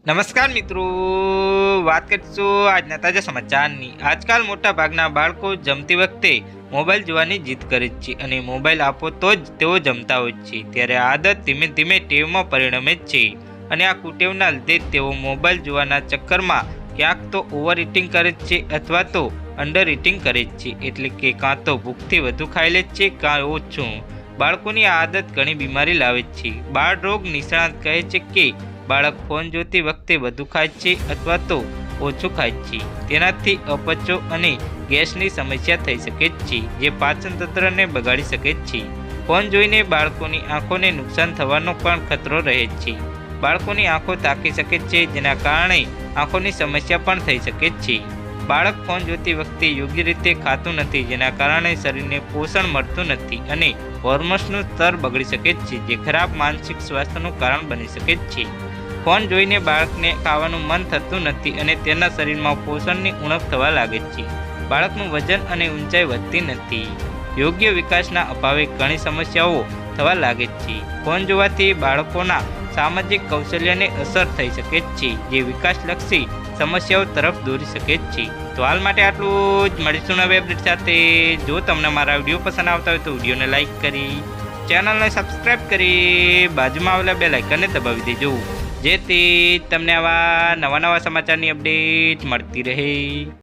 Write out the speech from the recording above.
નમસ્કાર મિત્રો, વાત કરીશું આજના તાજા સમાચારની। આજકાલ મોટા ભાગના બાળકો જમતી વખતે મોબાઈલ જોવાની જીદ કરે છે અને મોબાઈલ આપો તો જ તેઓ જમતા હોય છે। ત્યારે આ આદત ધીમે ધીમે ટેવમાં પરિણમે છે અને આ કુટેવના લીધે તેઓ મોબાઈલ જોવાના ચક્કરમાં ક્યાંક તો ઓવર ઇટિંગ કરે છે અથવા તો અંડર ઇટિંગ કરે છે, એટલે કે કાં તો ભૂખથી વધુ ખાઈ લે છે કાં ઓછું। બાળકોની આ આદત ઘણી બીમારી લાવે છે। બાળ રોગ નિષ્ણાત કહે છે કે બાળક ફોન જોતી વખતે વધુ ખાય છે અથવા તો ઓછું ખાય છે, તેનાથી અપચો અને ગેસની સમસ્યા થઈ શકે છે, જે પાચન તંત્રને બગાડી શકે છે। ફોન જોઈને બાળકોની આંખોને નુકસાન થવાનો પણ ખતરો રહે છે। બાળકોની આંખો તાકી શકે છે, જેના કારણે આંખોની સમસ્યા પણ થઈ શકે છે। બાળક ફોન જોતી વખતે યોગ્ય રીતે ખાતું નથી, જેના કારણે શરીરને પોષણ મળતું નથી અને હોર્મોન્સનું સ્તર બગડી શકે છે, જે ખરાબ માનસિક સ્વાસ્થ્યનું કારણ બની શકે છે। ફોન જોઈને બાળકને ખાવાનું મન થતું નથી અને તેના શરીરમાં પોષણની ઉણપ થવા લાગે છે। બાળકનું વજન અને ઊંચાઈ વધતી નથી। યોગ્ય વિકાસના અભાવે ઘણી સમસ્યાઓ થવા લાગે છે। ફોન જોવાથી બાળકોના સામાજિક કૌશલ્યને અસર થઈ શકે છે, જે વિકાસલક્ષી સમસ્યાઓ તરફ દોરી શકે છે। તો હાલ માટે આટલું જ, મળીશું નવી અપડેટ સાથે। જો તમને મારા વિડીયો પસંદ આવતા હોય તો વિડીયોને લાઇક કરી, ચેનલને સબસ્ક્રાઈબ કરી, બાજુમાં આવેલા બેલ આઇકનને દબાવી દેજો, જેથી તમને આવા નવા સમાચારની અપડેટ મળતી રહે।